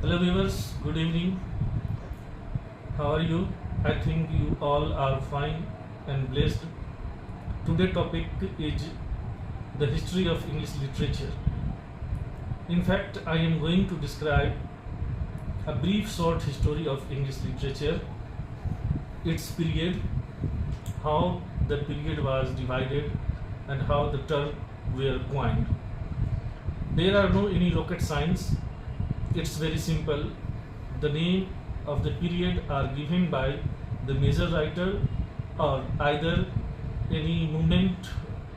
Hello viewers, good evening. How are you? I think you all are fine and blessed. Today's topic is the history of English literature. In fact, I am going to describe a brief short history of English literature, its period, how the period was divided and how the terms were coined. There are no any rocket science. It's very simple. The name of the period are given by the major writer or either any movement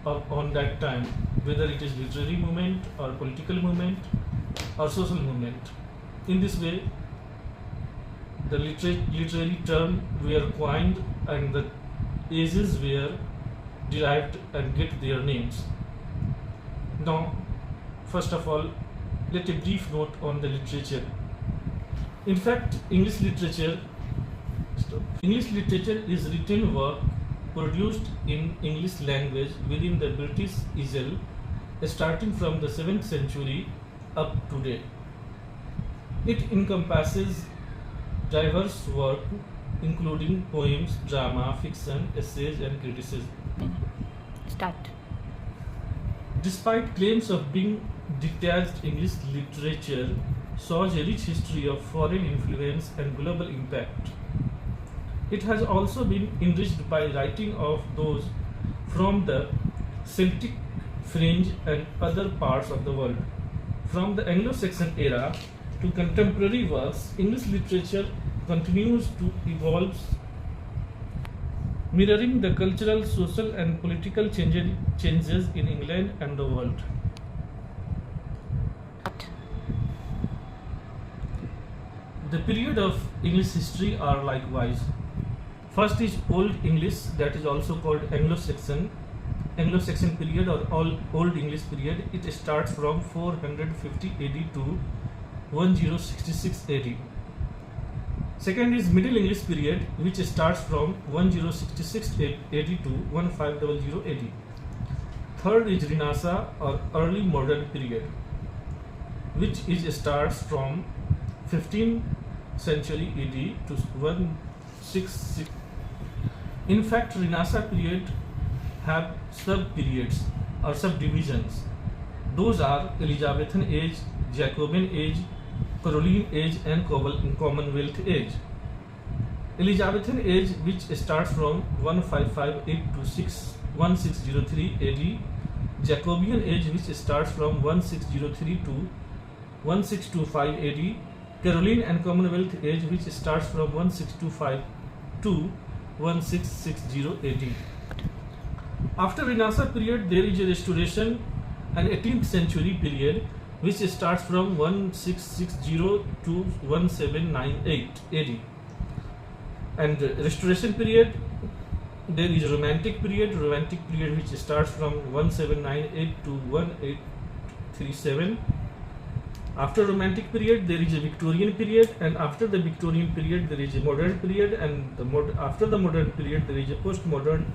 on that time, whether it is literary movement or political movement or social movement. In this way, the literary term were coined and the ages were derived and get their names. Now, first of all, let a brief note on the literature. In fact, English literature is written work produced in English language within the British Isle, starting from the 7th century up to date. It encompasses diverse work including poems, drama, fiction, essays and criticism. Start. Despite claims of being detached, English literature shows a rich history of foreign influence and global impact. It has also been enriched by writing of those from the Celtic, French and other parts of the world. From the Anglo-Saxon era to contemporary works, English literature continues to evolve, mirroring the cultural, social and political changes in England and the world. The period of English history are likewise. First is Old English, that is also called Anglo-Saxon period or Old English period. It starts from 450 AD to 1066 AD. Second is Middle English period, which starts from 1066 AD to 1500 AD. Third is Renaissance or Early Modern period, which starts from 15th century AD to 166. In fact, Renaissance period have sub-periods or subdivisions. Those are Elizabethan age, Jacobean age, Caroline age and Commonwealth age. Elizabethan age, which starts from 1558 to 1603 AD. Jacobean age, which starts from 1603 to 1625 AD. Caroline and Commonwealth age, which starts from 1625 to 1660 AD. After Renaissance period, there is a Restoration and 18th century period, which starts from 1660 to 1798 AD. And Restoration period, there is Romantic period, which starts from 1798 to 1837. After Romantic period, there is a Victorian period, and after the Victorian period, there is a Modern period, and after the Modern period, there is a Postmodern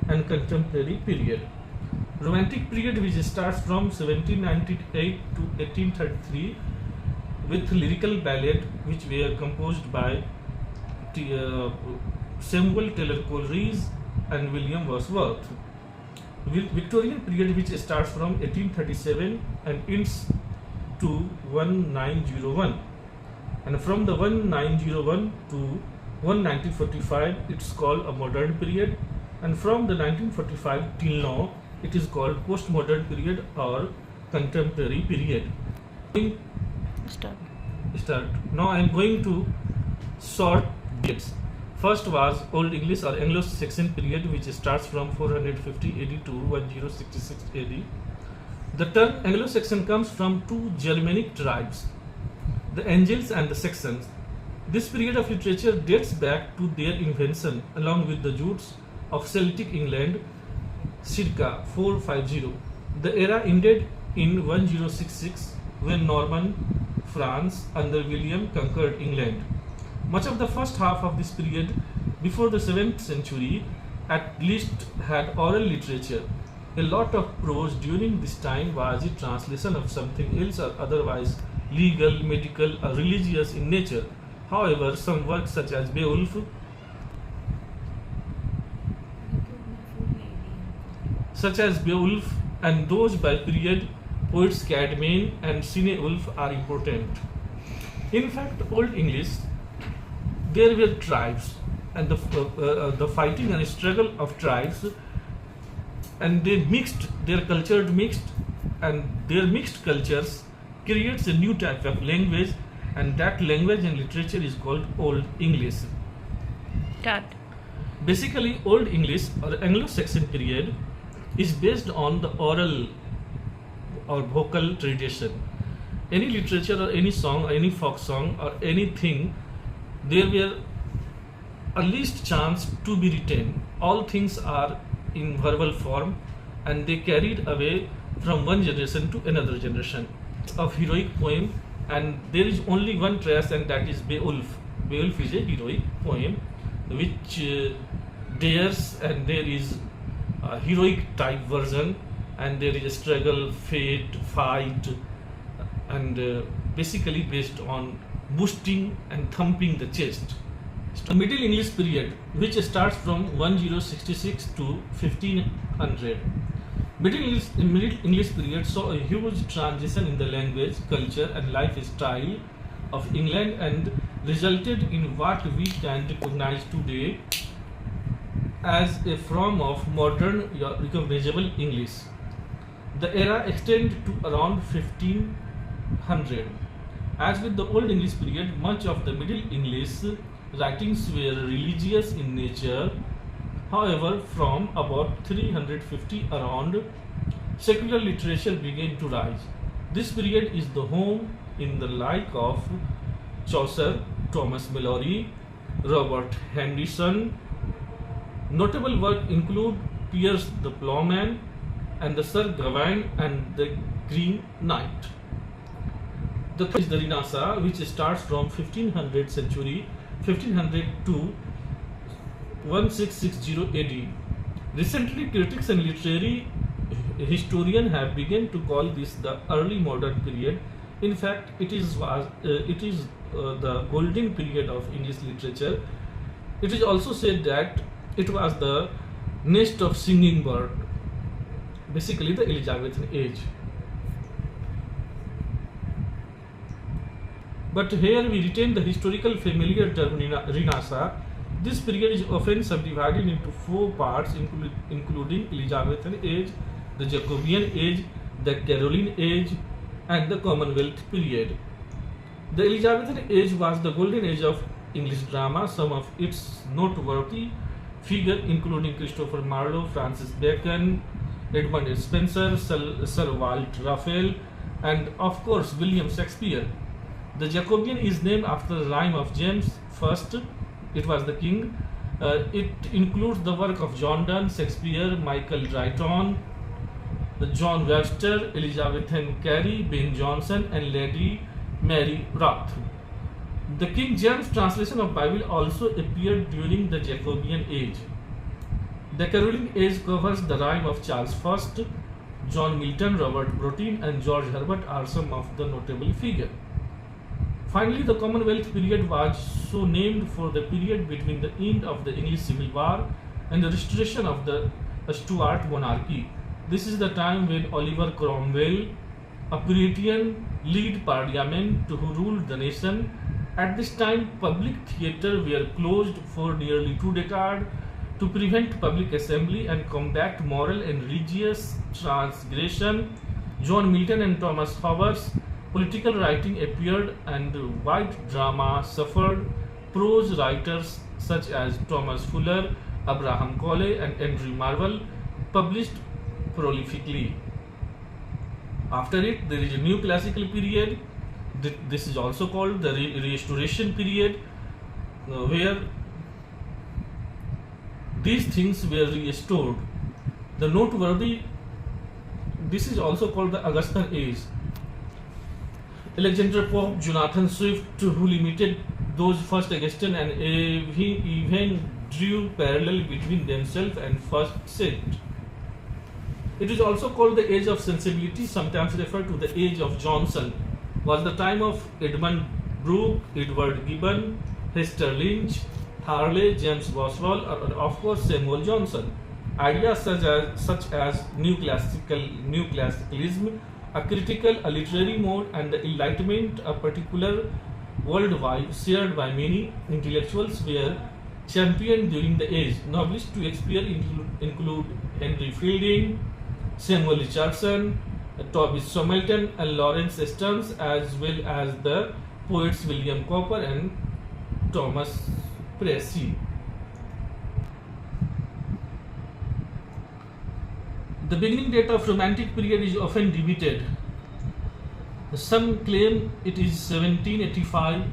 and Contemporary period. Romantic period, which starts from 1798 to 1833 with lyrical ballad, which were composed by Samuel Taylor Coleridge and William Wordsworth. Victorian period, which starts from 1837 and ends to 1901, and from the 1901 to 1945 it's called a modern period, and from the 1945 till now it is called postmodern period or contemporary period. Start. Now I am going to short dates. First was Old English or Anglo-Saxon period, which starts from 450 AD to 1066 AD. The term Anglo-Saxon comes from two Germanic tribes, the Angles and the Saxons. This period of literature dates back to their invention along with the Jutes of Celtic England circa 450. The era ended in 1066 when Norman France under William conquered England. Much of the first half of this period, before the 7th century, at least had oral literature. A lot of prose during this time was a translation of something else or otherwise legal, medical, or religious in nature. However, some works such as Beowulf and those by period poets Cadman and Cine-Wolf are important. In fact, Old English, there were tribes and the fighting and struggle of tribes, and they mixed, their culture mixed, and their mixed cultures creates a new type of language, and that language and literature is called Old English. Start. Basically, Old English or Anglo-Saxon period is based on the oral or vocal tradition. Any literature or any song or any folk song or anything, there were at least chance to be written. All things are in verbal form, and they carried away from one generation to another generation. Of heroic poem, and there is only one trace, and that is Beowulf. Beowulf is a heroic poem which dares, and there is a heroic type version, and there is a struggle, fate, fight, and basically based on boosting and thumping the chest. The Middle English period, which starts from 1066 to 1500. Middle English period saw a huge transition in the language, culture, and lifestyle of England, and resulted in what we can recognize today as a form of modern recognizable English. The era extended to around 1500. As with the Old English period, much of the Middle English writings were religious in nature. However, from about 350 around, secular literature began to rise. This period is the home in the like of Chaucer, Thomas Malory, Robert Henderson. Notable work include Piers the Plowman and the Sir Gawain and the Green Knight. The third is the Renaissance, which starts from 1500 century 1500 to 1660 AD. Recently, critics and literary historians have begun to call this the early modern period. In fact, it is the golden period of English literature. It is also said that it was the nest of singing bird, basically the Elizabethan age. But here we retain the historical familiar term Renaissance. This period is often subdivided into four parts, including Elizabethan age, the Jacobean age, the Caroline age, and the Commonwealth period. The Elizabethan age was the golden age of English drama. Some of its noteworthy figures, including Christopher Marlowe, Francis Bacon, Edmund Spenser, Sir Walter Raleigh, and of course William Shakespeare. The Jacobean is named after the rhyme of James I. It was the king. It includes the work of John Donne, Shakespeare, Michael Drayton, John Webster, Elizabethan Cary, Ben Jonson, and Lady Mary Wroth. The King James translation of Bible also appeared during the Jacobean age. The Caroline age covers the rhyme of Charles I. John Milton, Robert Browning, and George Herbert are some of the notable figures. Finally, the Commonwealth period was so named for the period between the end of the English Civil War and the restoration of the Stuart monarchy. This is the time when Oliver Cromwell, a Puritan, led parliament who ruled the nation. At this time, public theatres were closed for nearly 2 decades to prevent public assembly and combat moral and religious transgression. John Milton and Thomas Hobbes' political writing appeared, and white drama suffered. Prose writers such as Thomas Fuller, Abraham Cole, and Andrew Marvell published prolifically. After it, there is a new classical period. This is also called the Restoration period, where these things were restored. The noteworthy, this is also called the Augustan age. Alexander Pope, Jonathan Swift, who limited those first Augustan and even drew parallel between themselves and first set. It is also called the age of sensibility, sometimes referred to the age of Johnson. was the time of Edmund Burke, Edward Gibbon, Hester Lynch, Harley, James Boswell, and of course Samuel Johnson. Ideas such as new classicalism, a critical, a literary mode, and the Enlightenment, a particular worldwide shared by many intellectuals, were championed during the age. Novelists to Shakespeare include Henry Fielding, Samuel Richardson, Toby Somerton, and Lawrence Stearns, as well as the poets William Cowper and Thomas Pressey. The beginning date of Romantic period is often debated. Some claim it is 1785,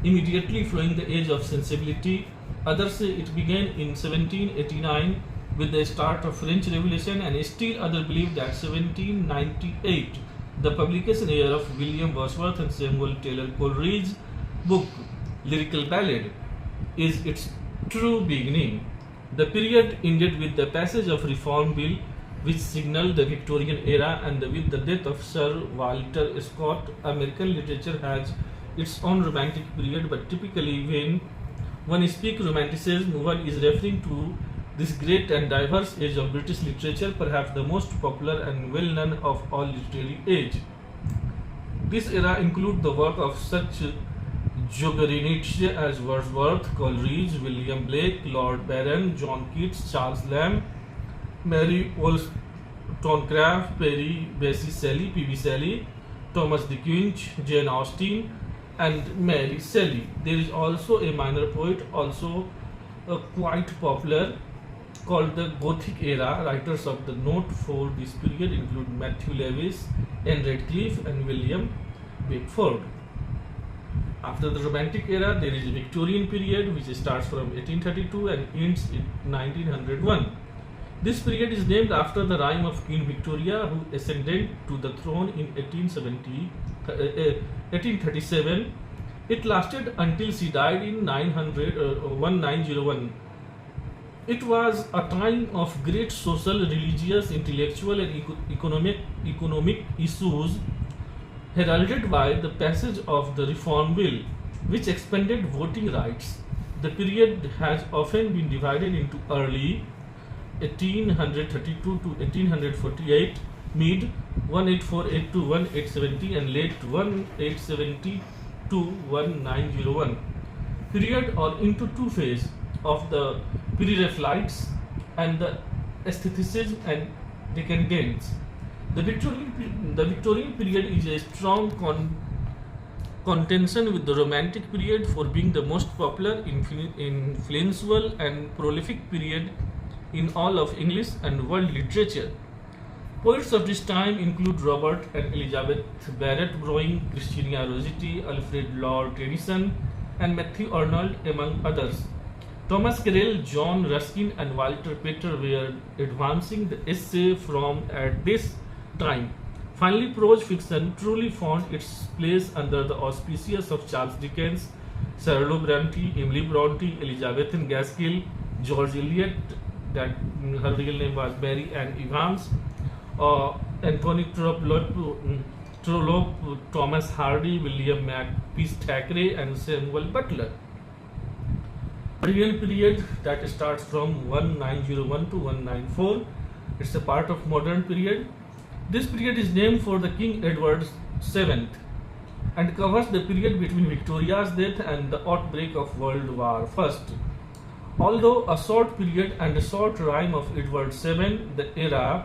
immediately following the Age of Sensibility. Others say it began in 1789 with the start of French Revolution, and still others believe that 1798, the publication year of William Wordsworth and Samuel Taylor Coleridge's book Lyrical Ballad, is its true beginning. The period ended with the passage of Reform Bill, which signaled the Victorian era, and with the death of Sir Walter Scott. American literature has its own Romantic period, but typically when one speaks Romanticism, one is referring to this great and diverse age of British literature, perhaps the most popular and well-known of all literary age. This era includes the work of such Juggernautes as Wordsworth, Coleridge, William Blake, Lord Byron, John Keats, Charles Lamb, Mary Wollstonecraft, Perry Bysshe Shelley, P.B. Shelley, Thomas de Quinch, Jane Austen, and Mary Shelley. There is also a minor poet, also quite popular, called the Gothic era. Writers of the note for this period include Matthew Lewis, Anne Radcliffe, and William Beckford. After the Romantic era, there is a Victorian period which starts from 1832 and ends in 1901. This period is named after the reign of Queen Victoria, who ascended to the throne in 1837. It lasted until she died in 1901. It was a time of great social, religious, intellectual, and economic issues, heralded by the passage of the Reform Bill, which expanded voting rights. The period has often been divided into early 1832 to 1848, mid 1848 to 1870, and late 1870 to 1901 period, or into two phases of the pre-Raphaelites and the aestheticism and decadence. The Victorian period is a strong contention with the Romantic period for being the most popular, influential, and prolific period in all of English and world literature. Poets of this time include Robert and Elizabeth Barrett Browning, Christina Rossetti, Alfred Lord Tennyson, and Matthew Arnold, among others. Thomas Carlyle, John Ruskin, and Walter Pater were advancing the essay from at this time. Finally, prose fiction truly found its place under the auspices of Charles Dickens, Charlotte Bronte, Emily Bronte, Elizabeth Gaskell, George Eliot, that her real name was Mary Ann Evans, Anthony Trollope, Thomas Hardy, William Makepeace Thackeray, and Samuel Butler. Real period that starts from 1901 to 1994. It's a part of modern period. This period is named for the King Edward VII and covers the period between Victoria's death and the outbreak of World War I. Although a short period and a short reign of Edward VII, the era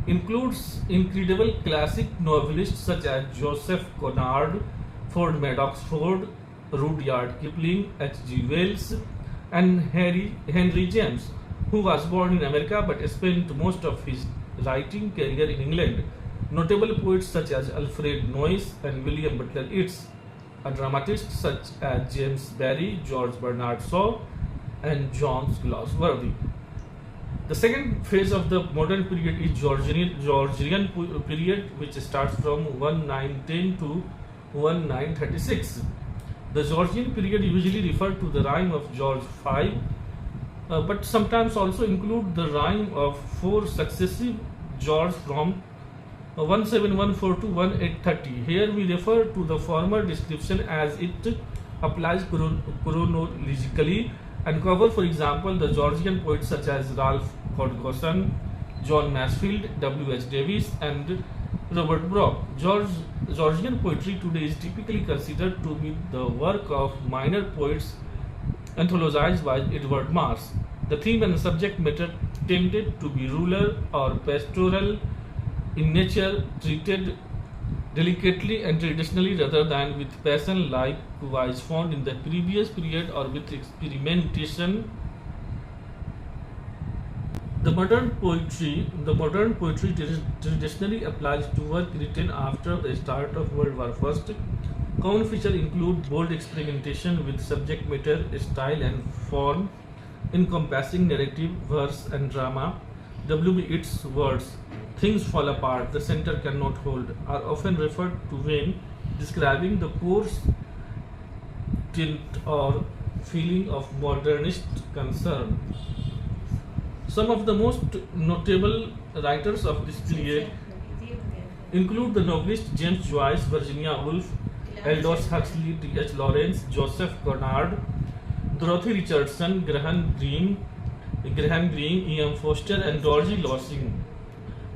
includes incredible classic novelists such as Joseph Conrad, Ford Madox Ford, Rudyard Kipling, H.G. Wells, and Henry James, who was born in America but spent most of his writing career in England. Notable poets such as Alfred Noyes and William Butler Yeats, a dramatist such as James Barrie, George Bernard Shaw, and John Galsworthy. The second phase of the modern period is Georgian period, which starts from 1910 to 1936. The Georgian period usually refers to the reign of George V, but sometimes also include the reign of four successive Georges from 1714 to 1830. Here we refer to the former description as it applies chronologically and cover, for example, the Georgian poets such as Ralph Hodgson, John Masefield, W.H. Davies, and Robert Brock. Georgian poetry today is typically considered to be the work of minor poets anthologized by Edward Marsh. The theme and subject matter tended to be rural or pastoral in nature, treated delicately and traditionally rather than with passion likewise found in the previous period or with experimentation. The modern poetry traditionally applies to work written after the start of World War I. Common features include bold experimentation with subject matter, style, and form, encompassing narrative, verse, and drama. W.B. Yeats' words, "Things fall apart, the center cannot hold," are often referred to when describing the coarse tint or feeling of modernist concern. Some of the most notable writers of this period include the novelists James Joyce, Virginia Woolf, Aldous Huxley, D.H. Lawrence, Joseph Conrad, Dorothy Richardson, Graham Greene, E.M. Forster, and Dorothy Losing.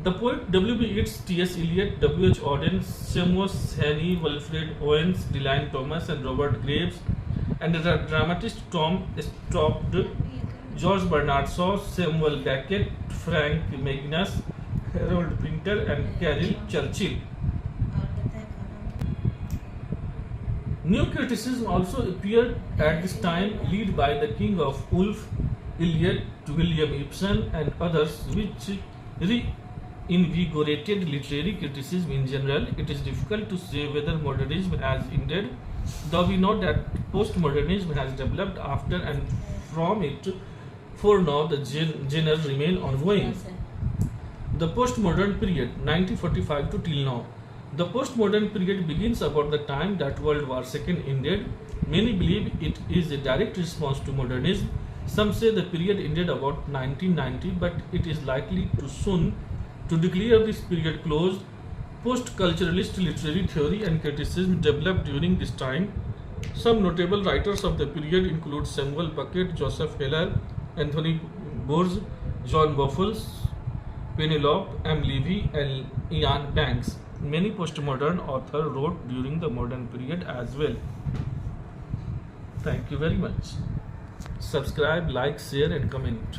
The poet W.B. Yeats, T.S. Eliot, W.H. Auden, Seamus Heaney, Wilfred Owens, Dylan Thomas, and Robert Graves, and the dramatist Tom Stoppard, George Bernard Shaw, Samuel Beckett, Frank Magnus, Harold Pinter, and Carol Churchill. New criticism also appeared at this time, led by the king of Wolfe, Eliot, William Ibsen, and others, which reinvigorated literary criticism in general. It is difficult to say whether modernism has ended, though we know that postmodernism has developed after and from it. For now, the genre remain ongoing. The postmodern period, 1945 to till now. The postmodern period begins about the time that World War II ended. Many believe it is a direct response to modernism. Some say the period ended about 1990, but it is likely too soon to declare this period closed. Post-culturalist literary theory and criticism developed during this time. Some notable writers of the period include Samuel Beckett, Joseph Heller, Anthony Burns, John Boffill, Penelope M. Levy, and Ian Banks. Many postmodern authors wrote during the modern period as well. Thank you very much. Subscribe, like, share, and comment.